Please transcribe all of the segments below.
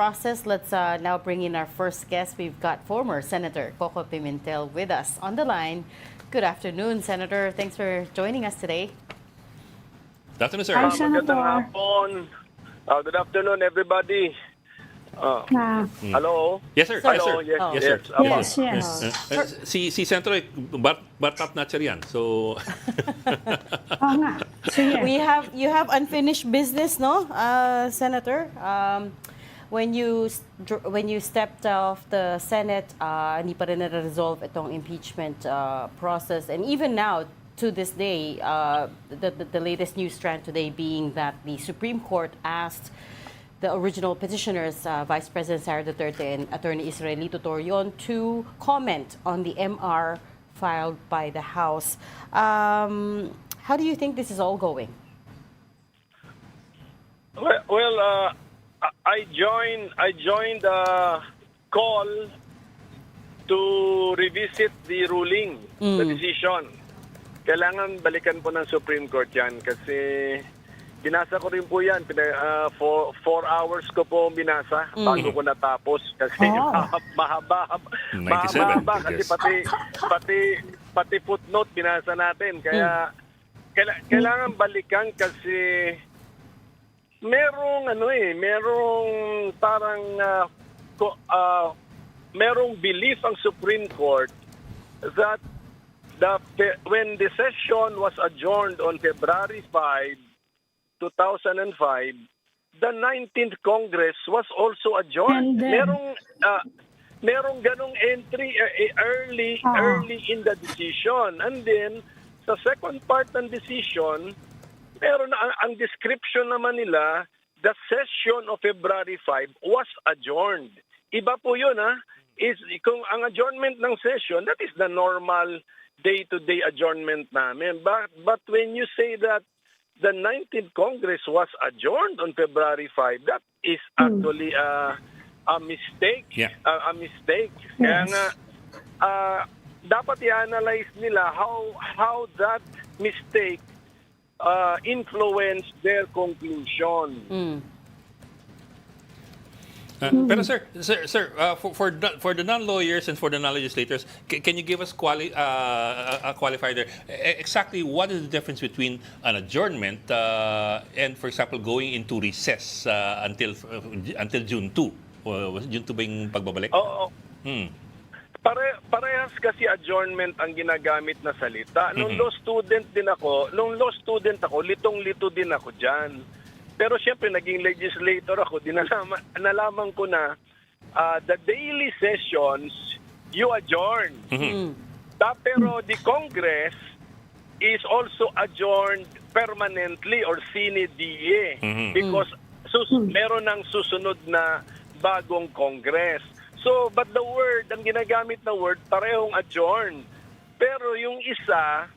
process, let's now bring in our first guest. We've got former Senator Coco Pimentel with us on the line. Good afternoon, Senator. Thanks for joining us today. Good afternoon, sir. Hi, Magandang Senator. hapon. Good afternoon, everybody. Hello? Yes, sir. Hello? Yes, sir. Oh. Yes, sir. Yes. Si Senator, barat na siya yan. So, Oo nga. Sige. You have unfinished business, no, Senator? When you stepped off the Senate, hindi pa rin na-resolve itong impeachment process, and even now, to this day, the latest news strand today being that the Supreme Court asked the original petitioners, Vice President Sara Duterte and Attorney Israelito Torion, to comment on the MR filed by the House. How do you think this is all going? Well, I joined the call to revisit the ruling, the decision. Kailangan balikan po ng Supreme Court yan kasi binasa ko rin po yan. 4 hours ko po binasa bago ko natapos kasi mahaba 97, kasi yes. pati footnote binasa natin. Kaya kailangan balikan kasi merong parang merong belief ang Supreme Court that when the session was adjourned on February 5, 2005, the 19th Congress was also adjourned. And then, Merong ganong entry early in the decision. And then, sa second part ng decision, meron ang description naman nila, the session of February 5 was adjourned. Iba po yun, kung ang adjournment ng session, that is the normal day-to-day adjournment namin. But when you say that the 19th Congress was adjourned on February 5, that is actually a mistake. Yeah. A mistake. Kaya nga, dapat i-analyze nila how that mistake influenced their conclusion. pero sir, for the non-lawyers and for the non-legislators, can you give us a qualifier there? Exactly what is the difference between an adjournment and, for example, going into recess until June 2? Was June 2 ba yung pagbabalik? Oo. Parehas kasi adjournment ang ginagamit na salita. Nung law student ako, litong-lito din ako dyan. Pero siyempre, naging legislator ako, nalaman ko na the daily sessions, you adjourn. Pero the Congress is also adjourned permanently or sine die because meron ng susunod na bagong Congress. So, but the word, ang ginagamit na word, parehong adjourn. Pero yung isa,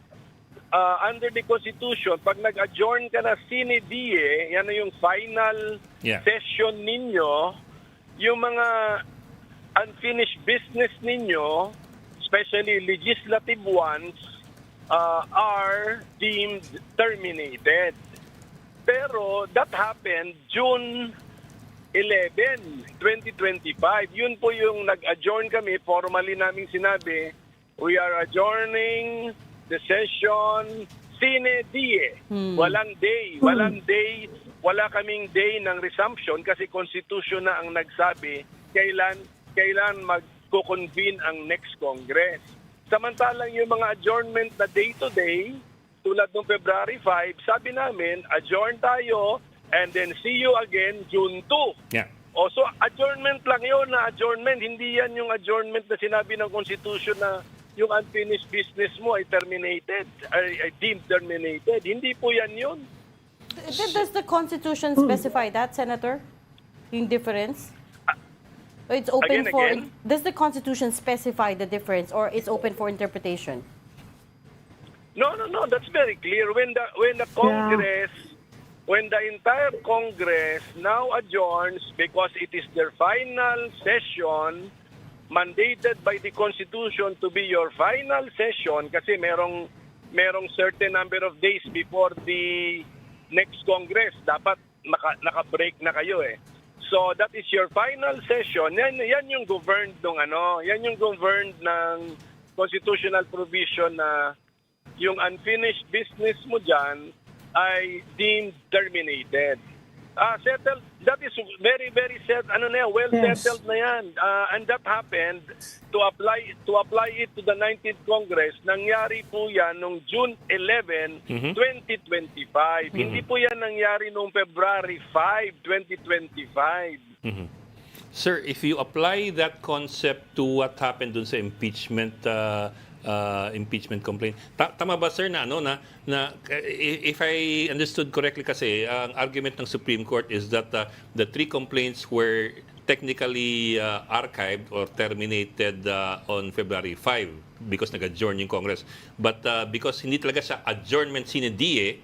under the Constitution, pag nag-adjourn ka na sine die, yan na yung final session ninyo, yung mga unfinished business ninyo, especially legislative ones, are deemed terminated. Pero that happened June 11, 2025. Yun po yung nag-adjourn kami. Formally namin sinabi, we are adjourning the session sine die. Walang day. Wala kaming day ng resumption kasi Constitution na ang nagsabi kailan magko-convene ang next Congress. Samantalang yung mga adjournment na day-to-day, tulad ng February 5, sabi namin, adjourn tayo and then see you again June 2. Yeah. So adjournment lang yun na adjournment. Hindi yan yung adjournment na sinabi ng Constitution na yung unfinished business mo ay terminated, ay deemed terminated. Hindi po yan yun. Does the Constitution specify that, Senator? Yung difference? It's open Again? Does the Constitution specify the difference, or it's open for interpretation? No. That's very clear. When the Congress, when the entire Congress now adjourns because it is their final session, mandated by the Constitution to be your final session kasi merong certain number of days before the next Congress. Dapat naka-break na kayo eh. So that is your final session. Yan yung governed ng yan yung governed ng constitutional provision na yung unfinished business mo diyan ay deemed terminated. Settled. That is very very set. Well Yes. settled na yan. And that happened to apply it to the 19th Congress. Nangyari po yan nung June 11, 2025. Hindi po yan nangyari nung February 5, 2025. Sir, if you apply that concept to what happened dun sa impeachment complaint, tama ba sir na if I understood correctly kasi ang argument ng Supreme Court is that the three complaints were technically archived or terminated on February 5 because nag-adjourn yung Congress, but because hindi talaga siya adjournment sine die,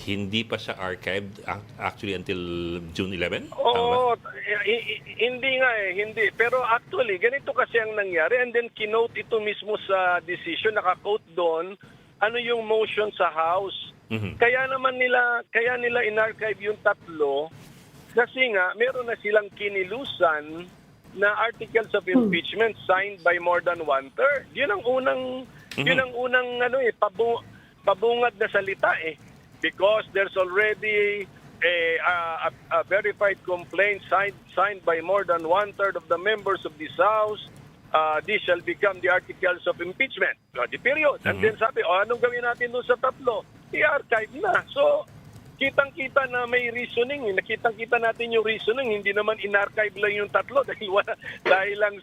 hindi pa siya archived actually until June 11? Oo, hindi nga hindi. Pero actually, ganito kasi ang nangyari. And then kinote ito mismo sa decision, naka-quote doon, ano yung motion sa House. Kaya nila in-archive yung tatlo kasi nga, meron na silang kinilusan na articles of impeachment signed by more than one-third. Yun ang unang pabungad na salita eh. Because there's already a verified complaint signed by more than one-third of the members of this House. This shall become the articles of impeachment. The period. And then sabi, anong gawin natin doon sa tatlo? I-archive na. So, kitang-kita na may reasoning. Nakitang-kita natin yung reasoning. Hindi naman in-archive lang yung tatlo dahil lang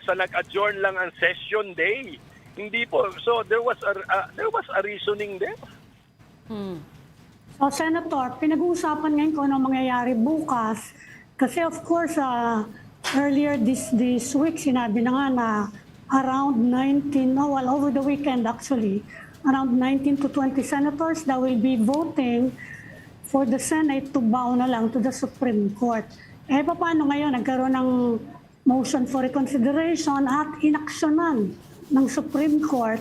sa nag-adjourn lang ang session day. Hindi po. So, there was a reasoning there. So, Senator, pinag-uusapan ngayon kung anong mangyayari bukas. Kasi of course, earlier this week, sinabi na nga na around 19, over the weekend actually, around 19 to 20 senators that will be voting for the Senate to bow na lang to the Supreme Court. Paano ngayon? Nagkaroon ng motion for reconsideration at inaksyonan ng Supreme Court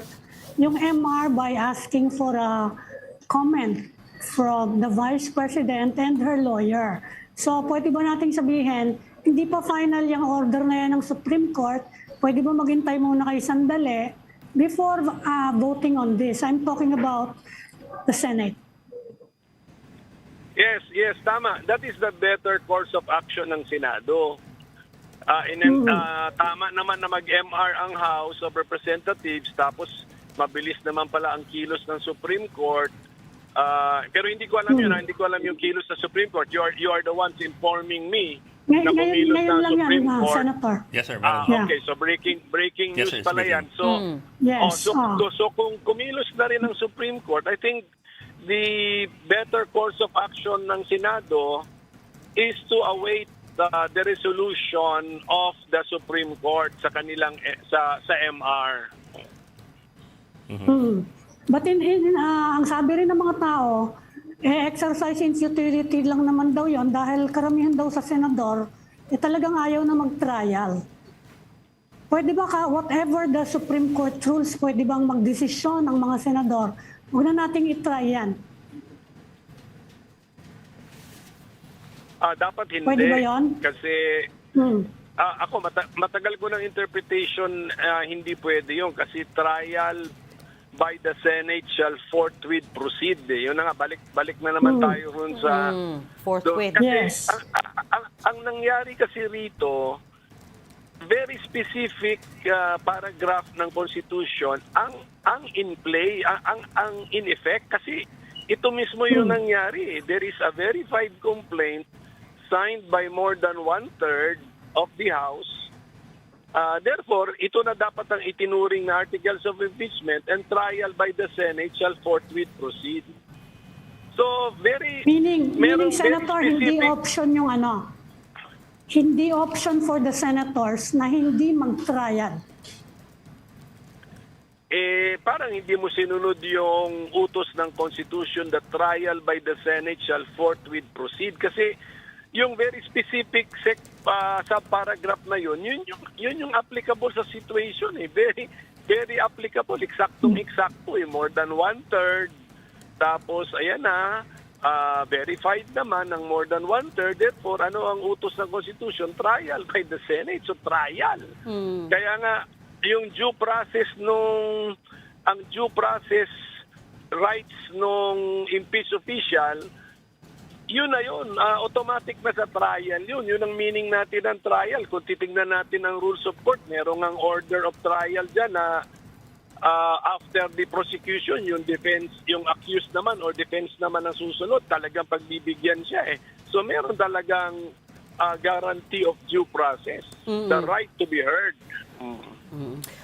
yung MR by asking for a comment from the Vice President and her lawyer. So, pwede ba nating sabihin, hindi pa final yung order na yan ng Supreme Court, pwede ba maghintay muna kayo sandali before voting on this? I'm talking about the Senate. Yes, tama. That is the better course of action ng Senado. Tama naman na mag-MR ang House of Representatives, tapos mabilis naman pala ang kilos ng Supreme Court. Pero hindi ko alam yun. Hindi ko alam yung kilos sa Supreme Court. You are the ones informing me na kumilos Ngayon ng lang Supreme yan, Court. Senator. Yes, sir. Madam. Yeah. Okay, so breaking Yes, news sir, pala speaking. yan. So, Yes. so kung kumilos na rin ng Supreme Court, I think the better course of action ng Senado is to await the resolution of the Supreme Court sa kanilang sa MR. But ang sabi rin ng mga tao, exercise in futility lang naman daw yon dahil karamihan daw sa senador, talagang ayaw na mag-trial. Pwede ba whatever the Supreme Court rules, pwede bang magdesisyon ng mga senador? Huwag na nating itry yan. Dapat hindi. Pwede ba yun? Kasi ako matagal ko ng interpretation, hindi pwede yun kasi trial by the Senate shall forthwith proceed. Yun na nga, balik na naman tayo ron sa... Forthwith. Kasi Yes. ang nangyari kasi rito, very specific paragraph ng Constitution ang in play, ang in effect kasi ito mismo yung nangyari. There is a verified complaint signed by more than one-third of the House. Therefore, ito na dapat ang itinuring na articles of impeachment and trial by the Senate shall forthwith proceed. So, Meaning merong very Senator, hindi specific- option yung hindi option for the senators na hindi mag-trial. Parang hindi mo sinunod yung utos ng Constitution that trial by the Senate shall forthwith proceed kasi yung very specific subparagraph na yun yung applicable sa situation very very applicable, eksakto more than one-third, tapos ayan na verified naman ng more than one-third. Therefore, ano ang utos ng Constitution? Trial by the Senate. So, trial. Kaya nga, yung due process rights nung impeached official, yun na yun. Automatic na sa trial yun. Yun ang meaning natin ng trial. Kung titingnan natin ang rules of court, merong ang order of trial dyan na after the prosecution, yung defense, yung accused naman or defense naman ang susunod, talagang pagbibigyan siya eh. So meron talagang guarantee of due process, the right to be heard.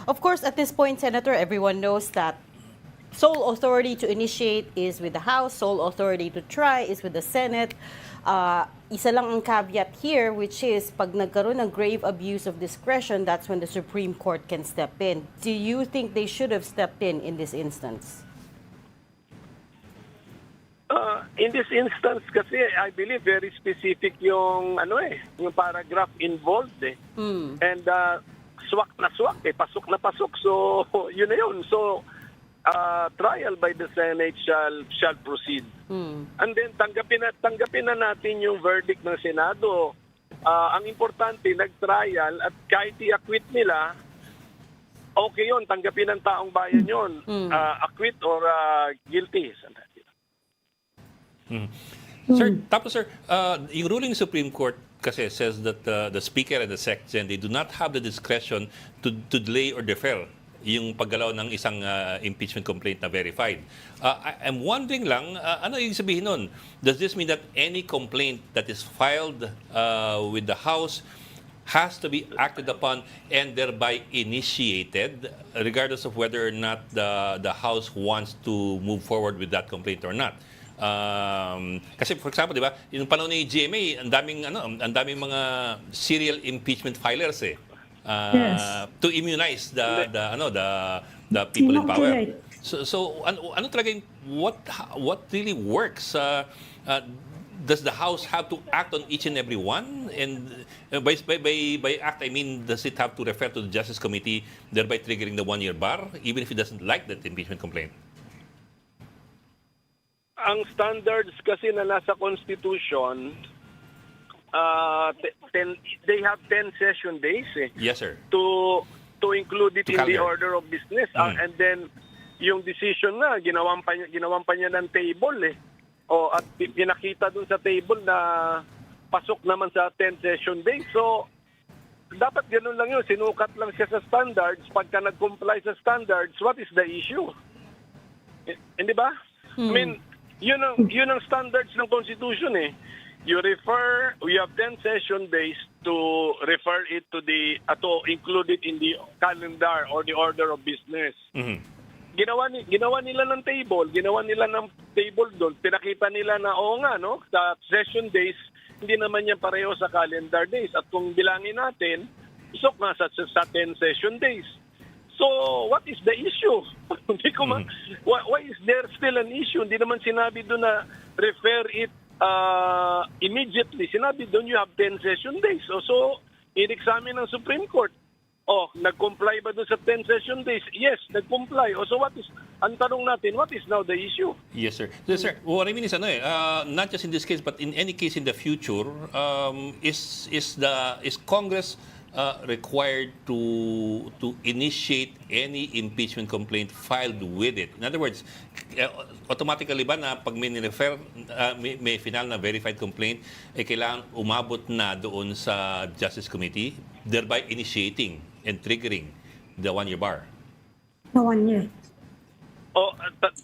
Of course, at this point, Senator, everyone knows that sole authority to initiate is with the House, sole authority to try is with the Senate. Isa lang ang caveat here, which is pag nagkaroon ng grave abuse of discretion, that's when the Supreme Court can step in. Do you think they should have stepped in this instance? In this instance kasi, I believe very specific yung yung paragraph involved eh. And swak na swak eh, pasok na pasok. So yun na yun. So trial by the Senate shall proceed. And then tanggapin na natin yung verdict ng Senado. Ang importante, nag-trial at kahit i-acquit nila, okay yun, tanggapin ng taong bayan yun. Acquit or guilty. Sir, tapos sir, yung ruling ng Supreme Court kasi says that the Speaker and the Section, they do not have the discretion to delay or defer yung paggalaw ng isang impeachment complaint na verified. I'm wondering lang, ano yung sabihin nun? Does this mean that any complaint that is filed with the House has to be acted upon and thereby initiated regardless of whether or not the House wants to move forward with that complaint or not? Kasi for example, 'di ba, yung panahon ni GMA, ang daming mga serial impeachment filers eh. To immunize the people in power. So ano talaga yung what really works? Does the House have to act on each and every one? And by act, I mean, does it have to refer to the Justice Committee, thereby triggering the one-year bar, even if it doesn't like that impeachment complaint? Ang standards kasi na nasa Constitution, they have 10 session days Yes, sir. to include it To in the calendar. order of business. And then yung decision na ginawan pa niya ng table eh. At pinakita dun sa table na pasok naman sa 10 session days. So dapat ganun lang yun, sinukat lang siya sa standards. Pagka nag-comply sa standards, what is the issue? Hindi ba? I mean, yun ang standards ng Constitution eh. You have 10 session days to refer it to include it in the calendar or the order of business. Ginawa nila ng table doon. Pinakita nila na sa session days, hindi naman yan pareho sa calendar days. At kung bilangin natin, isok nga sa 10 session days. So, what is the issue? Why is there still an issue? Hindi naman sinabi doon na refer it immediately. Sinabi doon you have 10 session days. So in-examine ng Supreme Court. Nag-comply ba doon sa 10 session days? Yes, nag-comply. So ang tanong natin, what is now the issue? Yes, sir. Yes, sir. What I mean is, not just in this case, but in any case in the future, is Congress required to initiate any impeachment complaint filed with it? In other words, automatically ba na pag may final na verified complaint, kailangan umabot na doon sa Justice Committee, thereby initiating and triggering the one-year bar? The 1 year.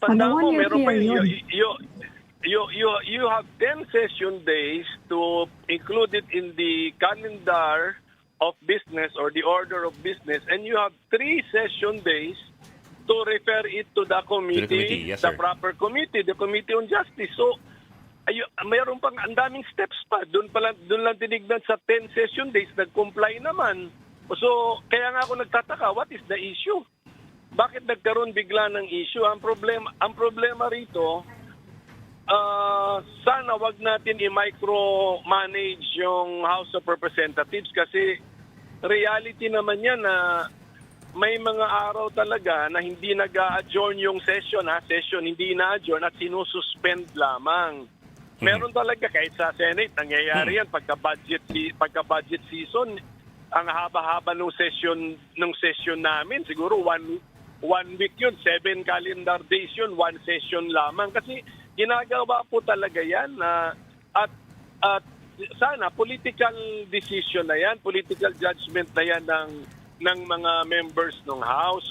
Tanda mo, one-year meron pa period. you have 10 session days to include it in the calendar of business or the order of business, and you have 3 session days to refer it to the committee, Yes, the sir. proper committee, the Committee on Justice. So, mayroon pang ang daming steps pa. Doon lang tinignan sa 10 session days, nag-comply naman. So, kaya nga ako nagtataka, what is the issue? Bakit nagkaroon bigla ng issue? Ang problema rito, sana wag natin i-micromanage yung House of Representatives kasi reality naman yan na may mga araw talaga na hindi nag-a-adjourn yung session, hindi na-adjourn at sinususpend lamang. Meron talaga kahit sa Senate nangyayari yan pagka-budget season. Ang haba-haba ng session namin, siguro one week yun, 7 calendar days yun, 1 session lamang. Kasi ginagawa po talaga yan at sana political decision na yan, political judgment na yan ng mga members ng House,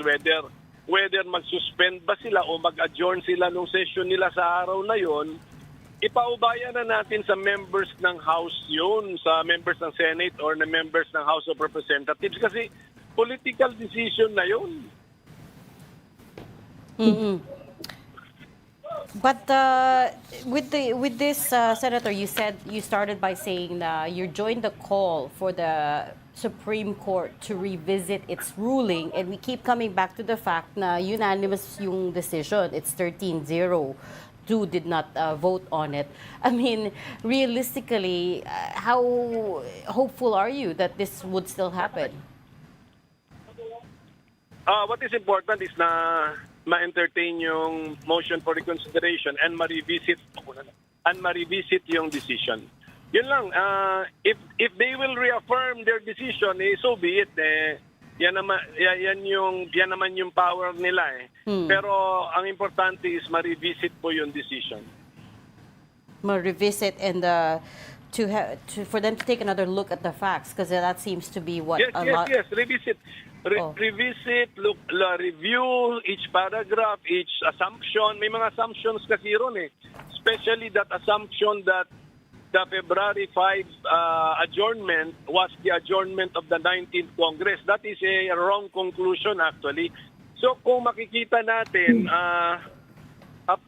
whether mag-suspend ba sila o mag-adjourn sila nung session nila sa araw na yon. Ipaubaya na natin sa members ng House yun, sa members ng Senate or na members ng House of Representatives kasi political decision na yun. But with this, Senator, you said you started by saying na you joined the call for the Supreme Court to revisit its ruling, and we keep coming back to the fact na unanimous yung decision. It's 13-0. 2 did not vote on it. I mean, realistically, how hopeful are you that this would still happen? What is important is na ma-entertain yung motion for reconsideration and ma-revisit yung decision. Yun lang. If they will reaffirm their decision, so be it. Yan naman yung power nila Pero ang importante is ma-revisit po yung decision. Ma-revisit and for them to take another look at the facts, because that seems to be what Yes, revisit. Revisit, review each paragraph, each assumption. May mga assumptions kasi ron Especially that assumption that the February 5 adjournment was the adjournment of the 19th Congress. That is a wrong conclusion actually. So kung makikita natin,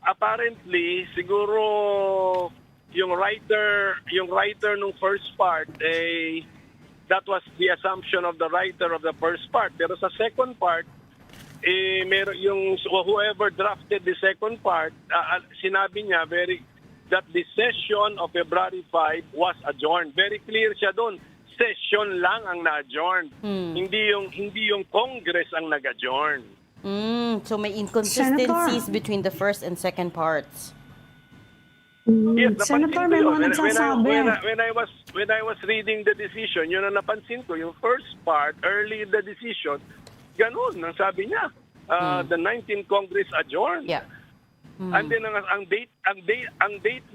apparently siguro yung writer nung first part, that was the assumption of the writer of the first part. Pero sa second part, meron yung whoever drafted the second part, sinabi niya that the session of February 5 was adjourned. Very clear siya doon. Session lang ang na-adjourn. Hindi yung Congress ang nag-adjourn. So may inconsistencies between the first and second parts. Yes, Senator, napansin may ko mga yun. nagsasabi. When I was reading the decision, yun ang napansin ko. Yung first part, early in the decision, ganun ang sabi niya. The 19th Congress adjourned. Yeah. And then ang date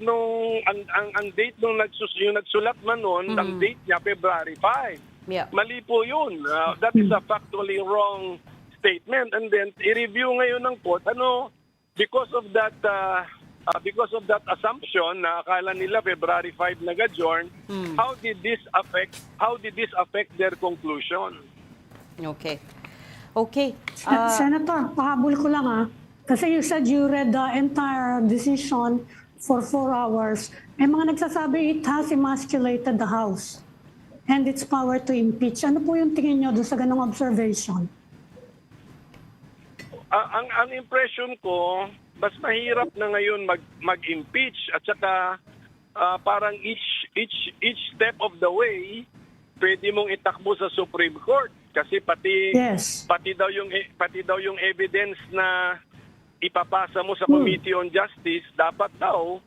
nung yung nagsulat man noon, ang date niya February 5. Yeah. Mali po 'yun. That is a factually wrong statement. And then i-review ngayon ng court because of that assumption na akala nila February 5 nag-adjourn, how did this affect their conclusion? Okay. Senator, pahabol ko lang Kasi you said you read the entire decision for 4 hours. May mga nagsasabi it has emasculated the House and its power to impeach. Ano po yung tingin nyo doon sa ganong observation? Ang impression ko, mas mahirap na ngayon mag-impeach at saka parang each step of the way pwede mong itakbo sa Supreme Court kasi pati daw yung evidence na ipapasa mo sa Committee on Justice dapat daw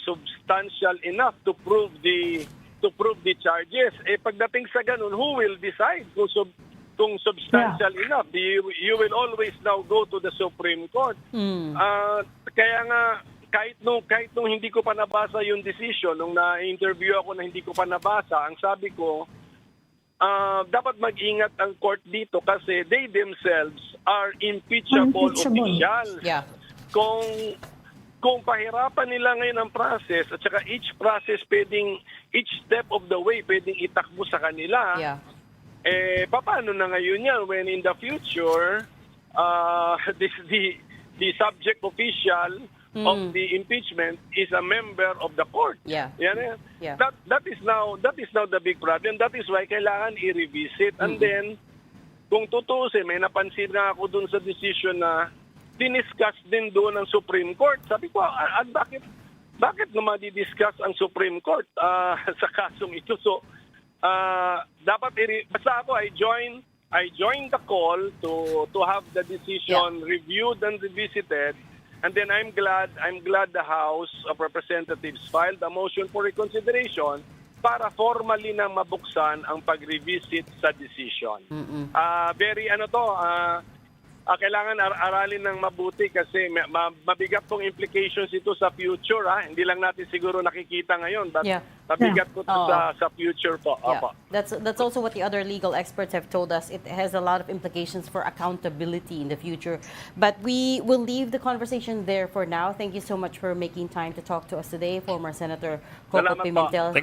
substantial enough to prove the charges. Pagdating sa ganun, who will decide kung substantial enough? You will always now go to the Supreme Court. Kaya nga kahit nung hindi ko pa nabasa yung decision, nung na-interview ako na hindi ko pa nabasa, ang sabi ko, dapat mag-ingat ang court dito kasi they themselves are impeachable officials. Yeah. Kung pahirapan nila ngayon ang process at saka each step of the way pwedeng itakbo sa kanila, paano na ngayon yan when in the future the subject official of the impeachment is a member of the court. Yeah. That is now the big problem. That is why kailangan i-revisit. And then kung tutuusin, may napansin nga ako dun sa decision na diniscuss din doon ng Supreme Court. Sabi ko, bakit na madi-discuss ang Supreme Court sa kasong ito? So, basta ako, I joined the call to have the decision reviewed and revisited. And then I'm glad the House of Representatives filed a motion for reconsideration para formally na mabuksan ang pag-revisit sa decision. Kailangan aralin ng mabuti kasi mabigat pong implications ito sa future. Hindi lang natin siguro nakikita ngayon, but Yeah. mabigat po ito sa future po. Yeah. Opo. That's also what the other legal experts have told us. It has a lot of implications for accountability in the future. But we will leave the conversation there for now. Thank you so much for making time to talk to us today, former Senator Coco Salamat po. Pimentel.